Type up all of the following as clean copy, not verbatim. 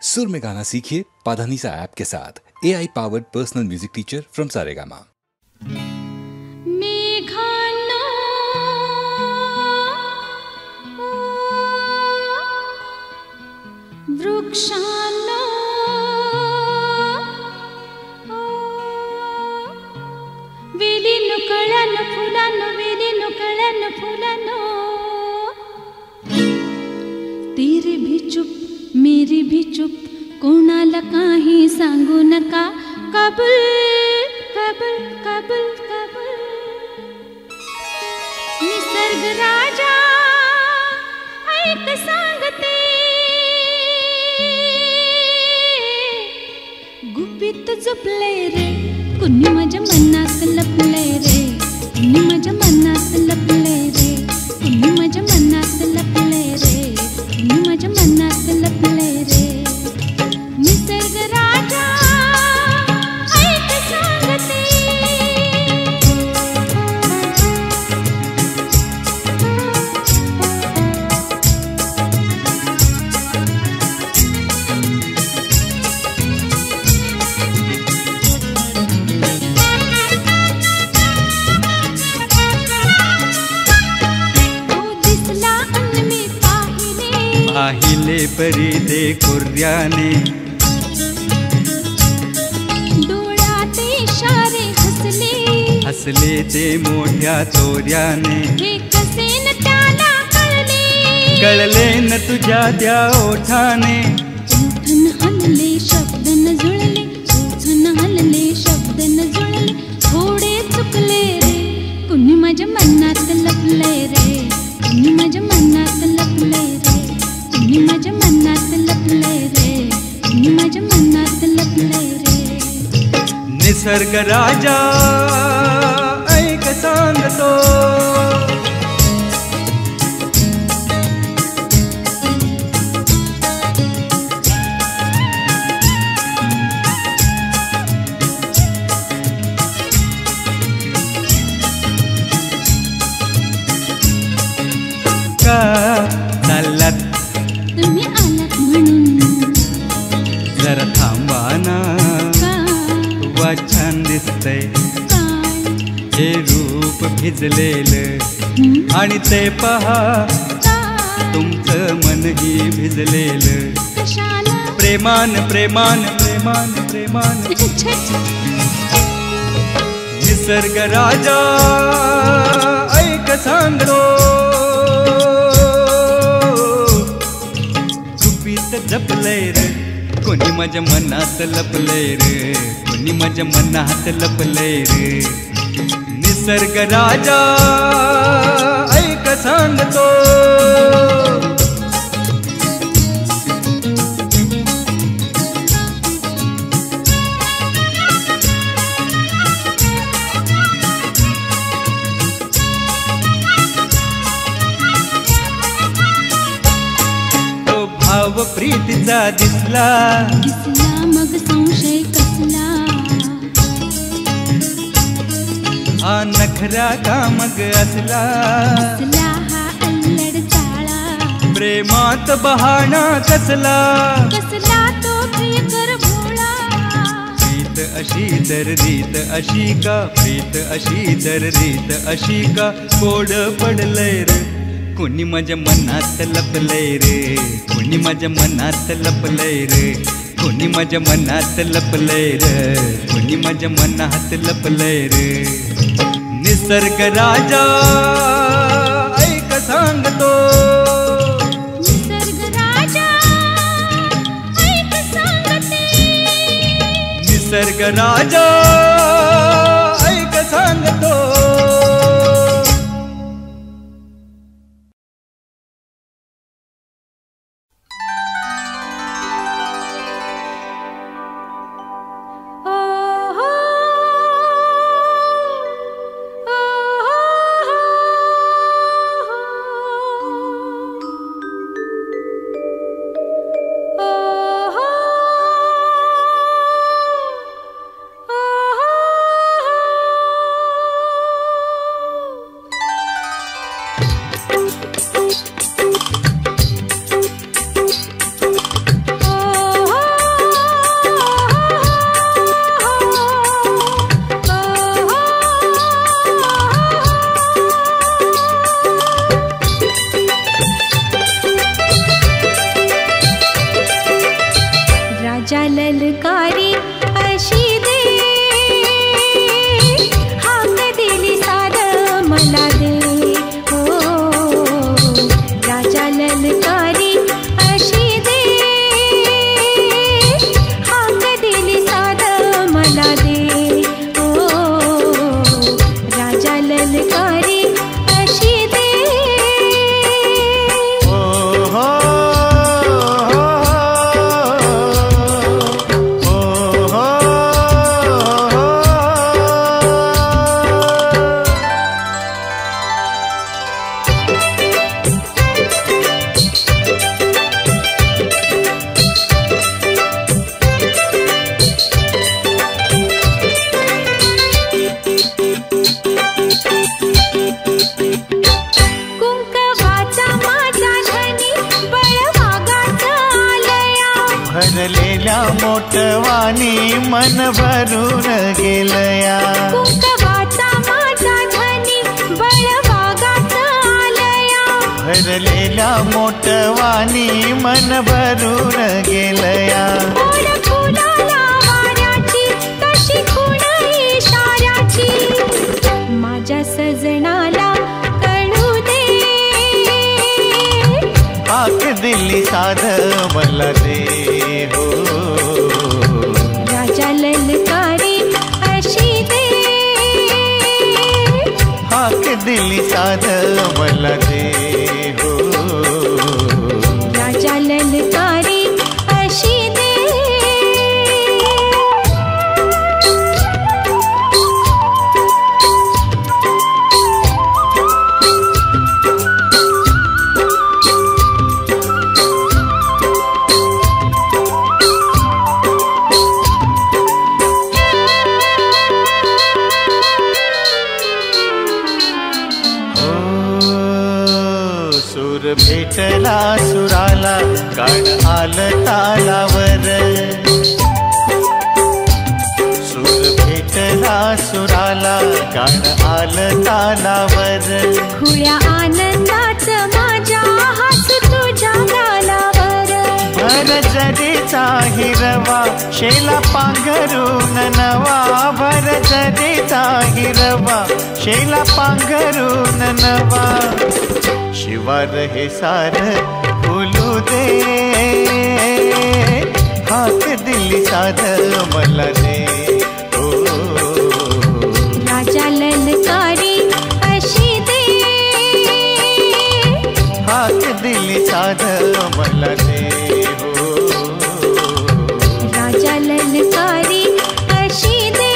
सुर में गाना सीखिए पाधानीसा ऐप के साथ। AI powered personal music teacher from Saregama. वृक्षांना वेलीनु कळन फुलांनो, वेलीनु कळन फुलांनो, तेरी भी चुप मेरी भी चुप, कोणाला काही सांगू नका, कबूल कबूल कबूल कबूल। निसर्ग राजा ऐक सांगते, गुपित जपले रे, कुणी माझ्या मनात लपले रे, कुणी माझ्या मनात लपले रे, कुणी माझ्या मनात लपले रे, कुणी माझ्या मनात लपले रे। निसर्ग राजा ऐक सांगते, पाहिले परी दे कुर्याने, डोळ्यात इशारे हसले, हसले ते मोठ्या तोऱ्याने, हे कसे न त्याला कळले, कळले न तुझ्या त्या ओठाने। ओठन हलले शब्द न जुळले, ओठन हलले शब्द न जुळले, थोडे चुकले रे, कुणी माझ्या मनात लपले रे, कुणी माझ्या मनात लपले रे, कुणी माझ्या मनात लपले रे, कुणी माझ्या मनात लपले रे। निसर्ग राजा ऐक सांगतो, का चाललात तुम्ही आलात म्हणून, जरा थांबा ना, वा छान दिसतंय काय हे रूप भिजलेलं, आणि ते पहा तुमचं मनही भिजलेलं, कशाला प्रेमान प्रेमान प्रेमान प्रेमान। निसर्ग राजा ऐक सांगतो, गुपित जपले रे, कोणी माझ्या मनात लपले रे, कोणी माझ्या मनात लपले रे। निसर्ग राजा ऐक सांगतो, तो भाव प्रीतीचा दिसला, दिसला मग संशय कसला, हा नखरा का मग असला, असला हा अल्लड चाळा, प्रेमात बहाणा कसला, कसला तो प्रियकर भोळा, प्रीत अशी तर रीत अशी का, प्रीत अशी तर रीत अशी का, कोड पडलंय रे, कोणी माझ्या मनात लपलंय रे, कोणी माझ्या मनात लपलंय रे, कोणी माझ्या मनात लपलंय रे, कोणी माझ्या मनात लपलंय रे। निसर्ग राजा ऐक सांगतो, निसर्ग राजा ऐक सांगते, निसर्ग राजा ऐक सांगतो। Oh भरलेल्या मोठवानी मन भरून गेलया कुंकवाचा माझा धनी बळवागात आलया भरलेल्या मोठवानी मन भरून गेलया ओढ फुलाला वाऱ्याची कशी खूण इशाऱ्याची माझ्या सजनाला कळू दे हाक दिली साध मला दे हो राजा ललकारी अशी दे हाक दिली साध मला दे हो राजा ललकारी अशी दे भेटला सुराला कान आलं तालावर सूर भेटला सुराला कान आलं तालावर खुळ्या आनंदात माझ्या हास तुझ्या गालावर भर जरीचा हिरवा शेला पांघरून नवा भर जरीचा हिरवा शेला पांघरून नवा शिवार हे सार फुलू दे हाक दिली साध मला दे हो राजा ललकारी अशी दे हाक दिली साध मला दे हो राजा ललकारी अशी दे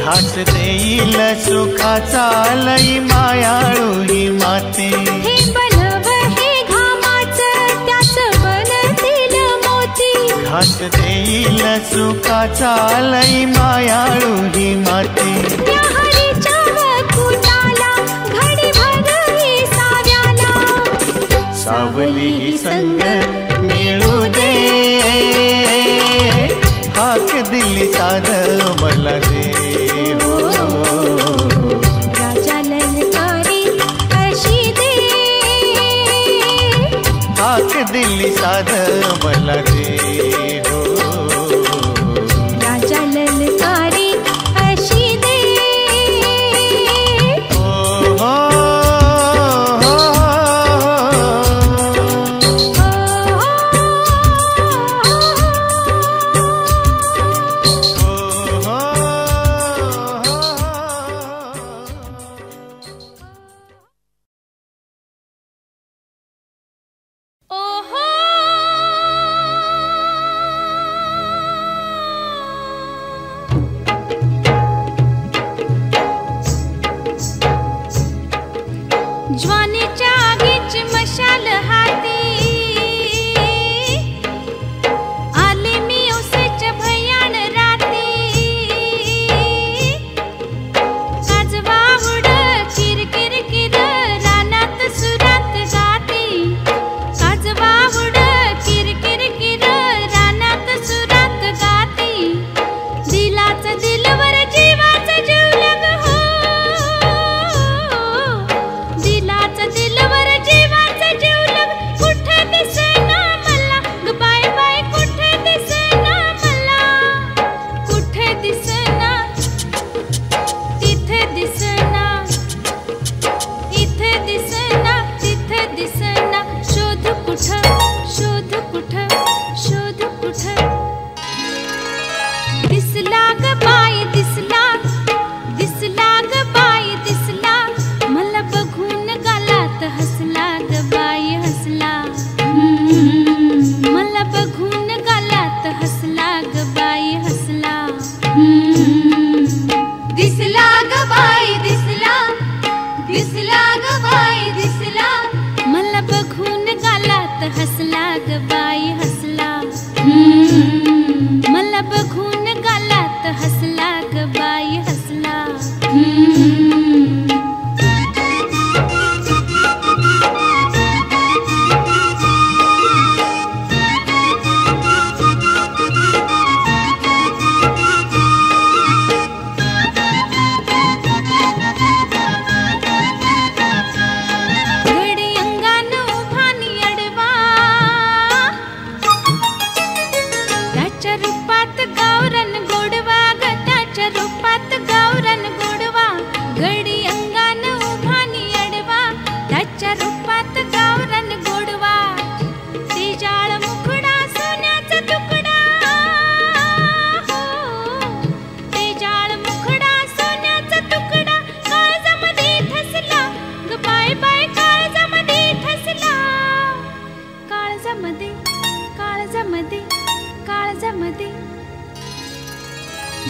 घास देईल सुखाचा लई मायाळू ही माते हे बनव हे घामाचं त्याच बनतील मोती घास देईल सुखाचा लई मायाळू ही माते त्या हरीच्या वकुटाला घडी भरली साव्याला सावली ही संग मिळू दे हाक दिली साध मला दे हो राजा ललकारी अशी दे हाक दिली साध मला दे हो राजा ललकारी अशी दे हो हो ज्वानीच्या आगीची मशाल हाती आले मी ओसेच्या भयान राती काजवा उड किरकिर किर रानात सुरात गाती काजवा उड किरकिर किर रानात सुरात गाती दिलाच दिलवर जीवाचा जीवलग हो दिलाच दिलवर जीवाचा जीव दिसला ग बाई दिसला, मला बघून गालात हसला ग बाई हसला. मला बघून गालात हसला ग बाई हसला.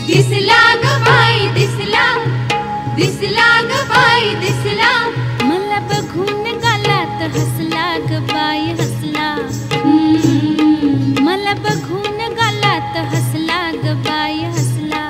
दिसला ग बाई दिसला, दिसला ग बाई दिसला, मला बघून गालात हसला ग बाई हसला. मला बघून गालात हसला ग बाई हसला.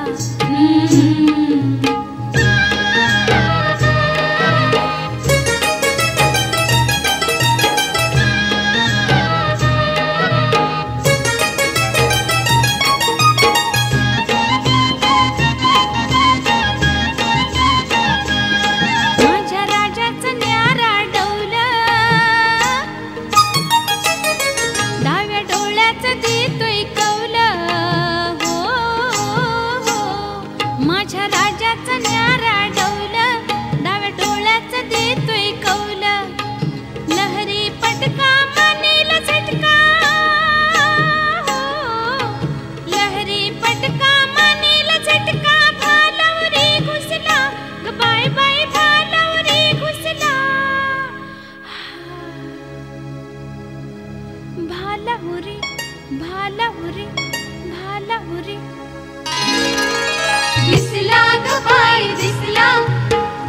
दिसला ग बाई दिसला,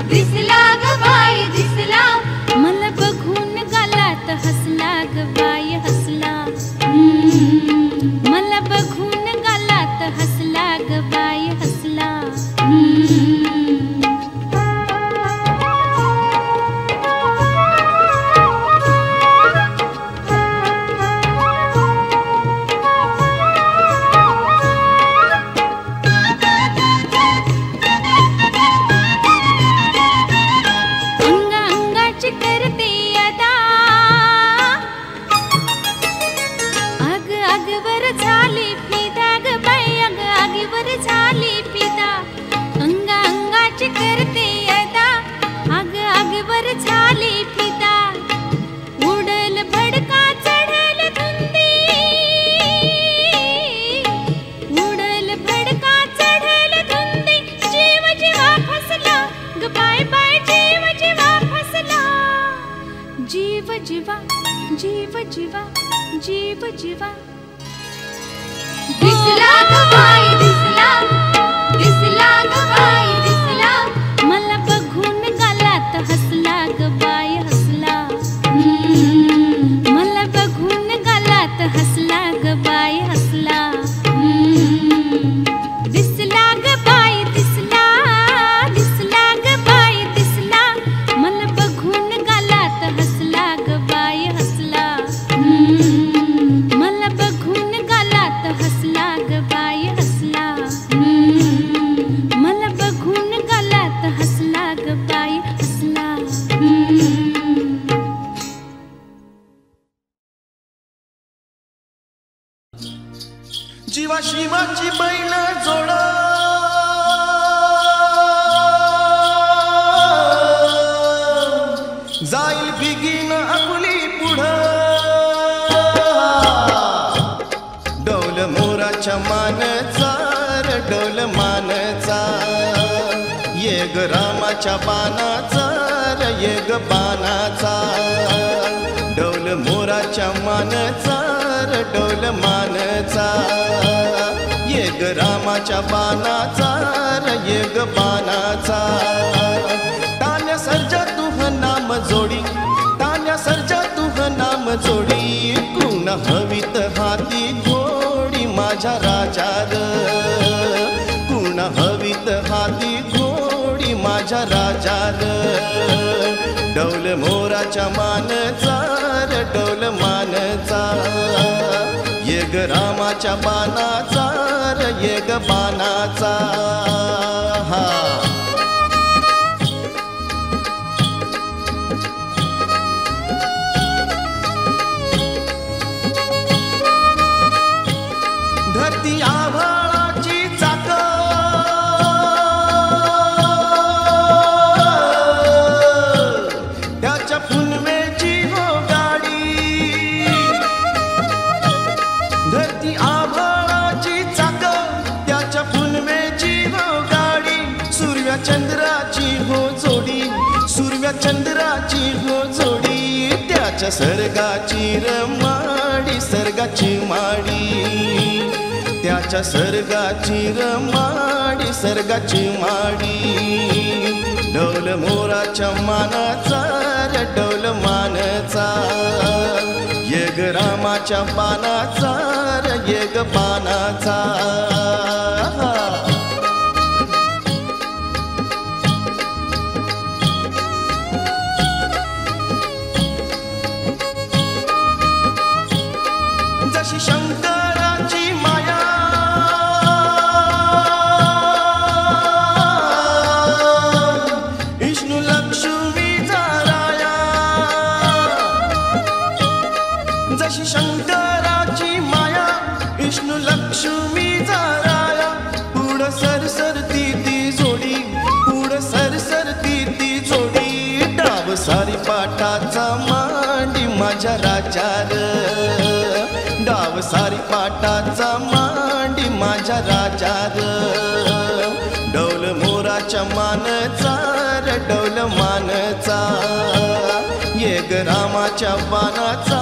दिसला ग बाई दिसला, मला बघून गालात हसला ग बाई हसला. मला बघून गालात हसला ग बाई हसला. जीवा जीव जीवा जीव जीवा. दिसला ग बाई दिसला, दिसला ग बाई दिसला, मला बघून गालात हसला ग बाई हसला. मला बघून गालात हसला ग बाई हसला. दिसला ग बाई दिसला, दिसला ग बाई दिसला, मला बघून गालात हसला ग बाई हसला. मला बघून गालात हसला ग बाई हसला. मला बघून गालात हसला ग बाई हसला. जीवा शिवाची बैल जोडा, जाईल बिगीन आपुली पुढं. डौल मोराच्या मानचा र डौल मानचा, ये ग रामाच्या बाणाचा र ये ग बाणाचा. डौल मोराच्या मानचा र डौल मानचा, ये ग रामाच्या बाणाचा र ये ग बाणाचा. तान्य सर्ज जोडी तान्या सर्जा तुह नाम जोडी कुण हवीत हाती घोडी माझ्या राजार कुण हवीत हाती घोडी माझ्या राजार डौल मोराच्या मानचा डौल मानचा ये ग रामाच्या बाणाचा ये ग बाणाचा हा धरती आभाळाची चाक त्याच्या फुलवेची हो गाडी धरती आभाळाची चाक त्याच्या फुलवेची हो गाडी सूर्यचंद्राची हो जोडी सूर्यचंद्राची हो जोडी त्याच्या सर्गाची रमाडी सर्गाची माडी त्याच्या सर्गाची रमाडी सर्गाची माडी डौल मोराच्या मानाचा डौल मानचा ये ग रामाच्या बाणाचा ये ग बाणाचा जशी शंकराची माया विष्णू लक्ष्मीचा राया जशी शंकराची माया विष्णू लक्ष्मीचा राया पुढं सरसरती ती जोडी पुढं सरसरती ती जोडी डाव सारी पाटाचा मांडी माझ्या राजार डाव सारी पाटाचा मांडी माझ्या राजार डौल मोराच्या मानचा डौल मानचा ये ग रामाच्या बाणाचा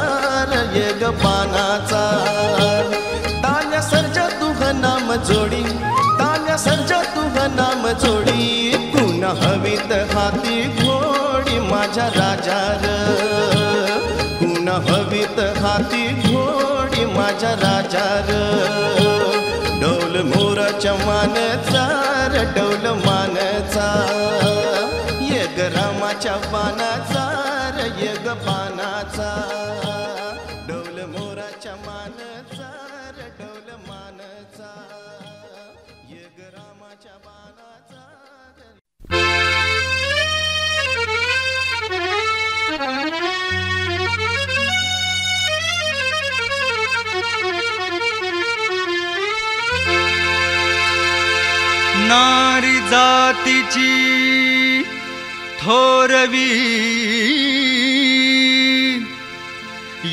ये ग बाणाचा तान्या सर्जा तुह नाम जोडी तान्या सर्जा तुह नाम जोडी कुण हवीत हाती घोडी माझ्या राजार कुण हवीत हाती घोडी माझ्या राजार डौल मोराच्या मानचा डौल मानचा ये ग रामाच्या बाणाचा ये ग बाणाचा डौल मोराच्या मानचा डौल मानचा ये ग रामाच्या बाणाचा नारी जातीची थोरवी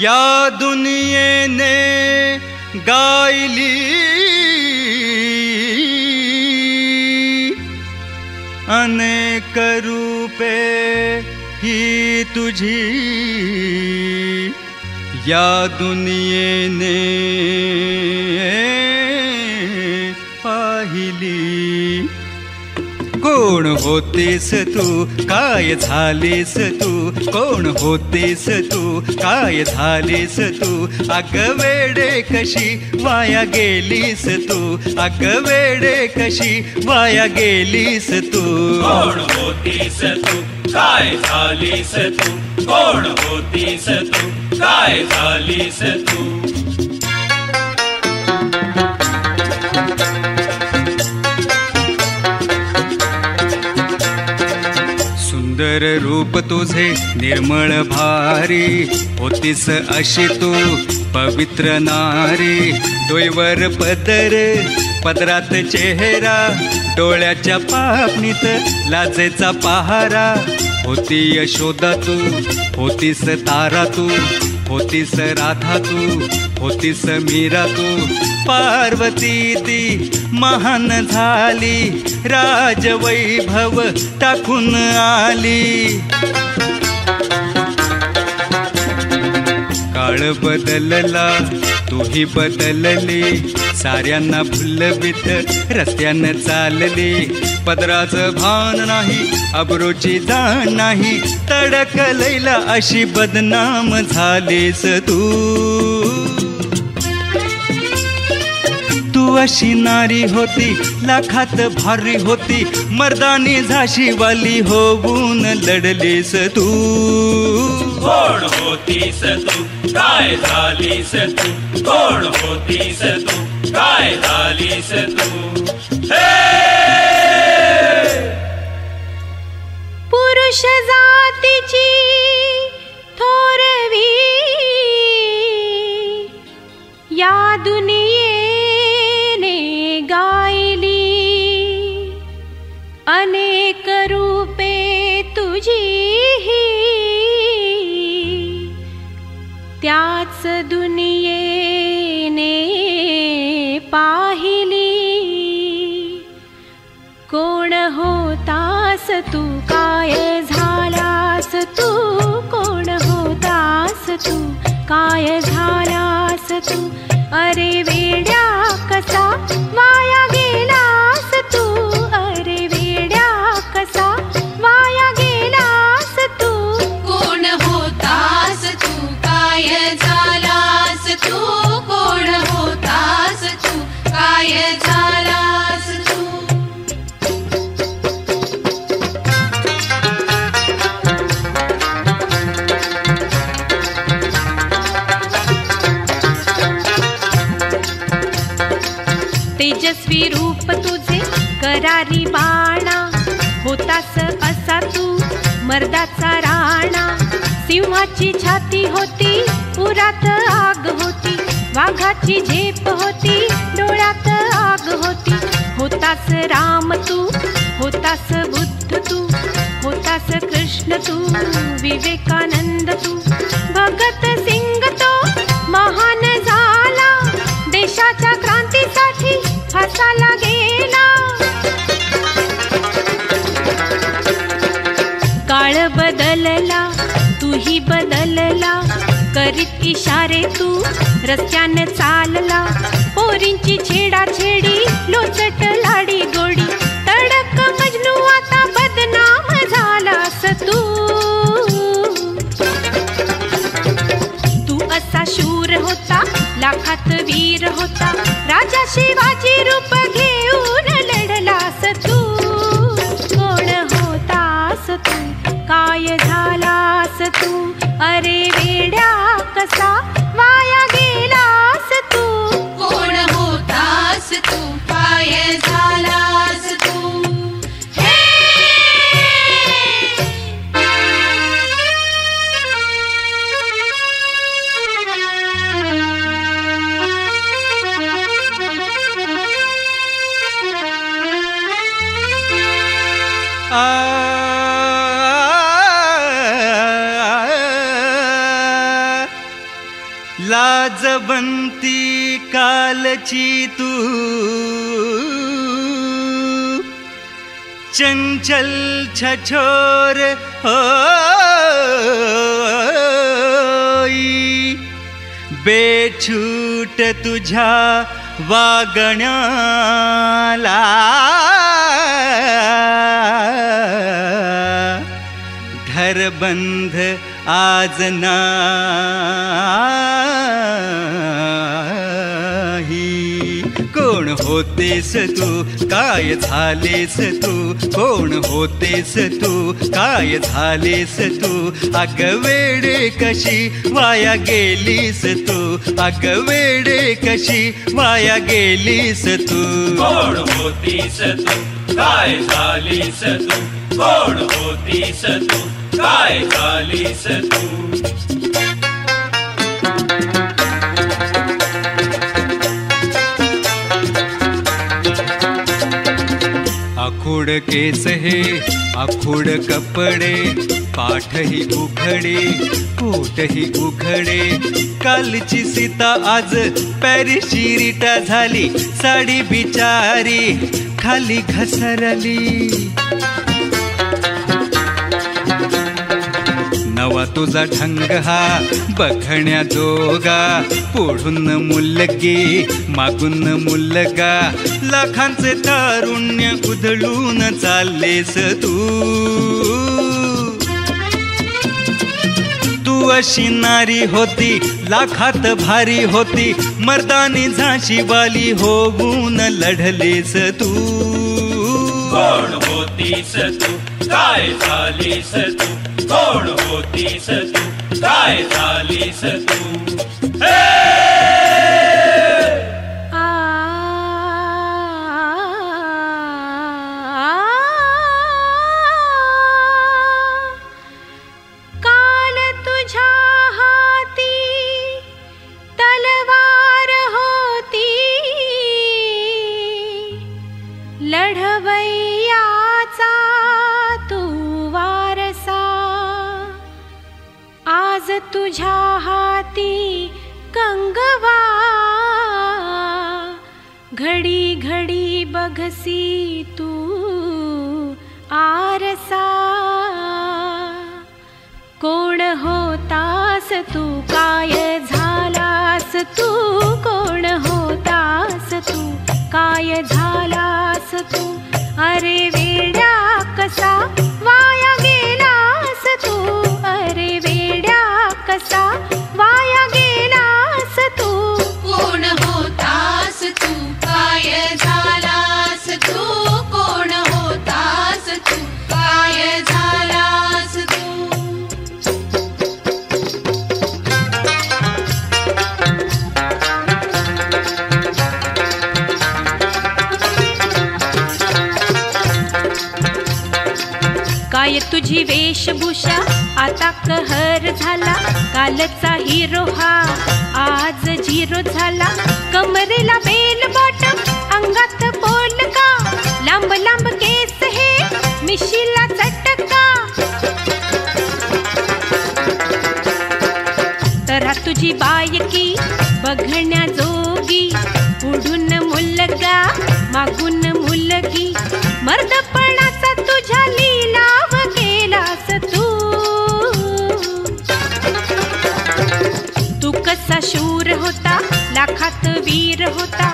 या दुनियेने गायली अनेक रूपे ही तुझी या दुनियेने पाहिली कोण होतेस तू काय झालीस तू कोण होतेस तू काय झालीस तू अग वेडे कशी वाया गेलीस तू अग वेडे कशी वाया गेलीस तू कोण होतीस तू काय झालीस तू कोण होतीस तू काय झालीस तू सुंदर रूप तुझे निर्मळ भारी होतीस अशी तू पवित्र नारी डोईवर पदर पदरात चेहरा डोळ्याच्या पापणीत लाजेचा पहारा होती यशोदा तू होतीस तारा तू होतीस राधा तू होतीस मीरा तू पार्वती ती महान झाली राजवैभव टाकून आली काळ काळ बदलला तोही बदलले, साऱ्यांना भुलवित रस्त्यानं चालले. पदराचं भान नाही, अब्रोची जाण नाही, तडकलेला अशी बदनाम झालीस तू. तू अशी नारी होती, लाखात भारी होती, मर्दानी झाशीवाली होऊन लढलीस तू. कोण होतीस तू, काय झालीस तू, कोण होतीस तू, काय झालीस तू. पुरुष जातीची थोरवी या दुनियेने गायली, अनेक रूपे तुझीही त्याच दुनियेने पाहिली. कोण होतास तू, काय झालास तू, कोण होतास तू, काय झालास तू. अरे वेड्या कसा वाया गेलास तू, अरे वेड्या कसा वाया गेलास तू. कोण होतास तू, काय झालास तू, कोण होतास तू, काय झालास तू. तेजस्वी रूप तुझे करारी बाणा, होतास असा तू मर्दाचा राणा. सिंहाची छाती होती, उरात आग होती, वाघाची झेप होती, डोळ्यात आग होती. होतास राम तू, होतास बुद्ध तू, होतास कृष्ण तू, विवेकानंद तू. भगत सिंग तो महान झाला, देशाच्या क्रांतीसाठी फासाला गेला. काळ बदलला तूही बदलला, करीत इशारे तू रस्त्याने चालला. पोरींची छेडाछेडी, लोचट लाडी गोडी, तडक मजनू आता बदनाम झालास तू. तू असा शूर होता, लाखात वीर होता, राजा शिवाजी रूप घेऊन लढलास तू. कोण होतास तू, काय झालास तू. अरे वेड्या कसा वाया गेलास तू. कोण होतास तू, काय झालास तू. लाजवंती कालची तू, चंचल छछोर होई. बेछूट तुझ्या वागण्याला धरबंध आज नाही. कोण होतेस तू, काय झालेस तू, कोण होतेस तू, काय झालेस तू. अग वेडे कशी वाया गेलीस तू, अग वेडे कशी वाया गेलीस तू. कोण होतीस तू, काय झालीस तू, कोण होतीस तू, काय झालीस तू. आखूड केस हे आखूड कपडे, पाठही उघडे पोटही उघडे. कालची सीता आज पॅरिसची रीटा झाली, साडी बिचारी खाली घसरली. नवा तुझा ढंग हा बघण्याजोगा, पुढून मुलगी मागून मुलगा, लाखांचे तारुण्य उधळून चाललेस तू अशी नारी होती लाखात भारी होती, मर्दानी झाशी वाली होऊन लढलेस तू. कोण होतीस तू काय झालीस तू, कोण होतीस तू काय झालीस तू. लढवैयाचा तू वारसा, आज तुझ्या हाती कंगवा, घडी घडी बघसी तू आरसा. कोण होतास तू काय झालास तू, कोण होतास तू काय झालास तू. अरे वेड्या कसा वाया गेलास तू, अरे वेड्या कसा वाया गेलास तू. कोण होतास तू काय झालास तू, कोण होतास तू काय झालास तू. काय तुझी वेशभूषा आता कहर झाला, कालचा हिरो हा आज झिरो झाला. कमरेला बेल बॉटम अंगात पोलका, लांब लांब केस हे मिशीला चटका. तरा तुझी बायकी बघण्याजोगी, पुढून मुलगा मागून मुलगी, मर्दपणाचा तुझ्या लीलाव केलास तू. तू कसा शूर होता लाखात वीर होता,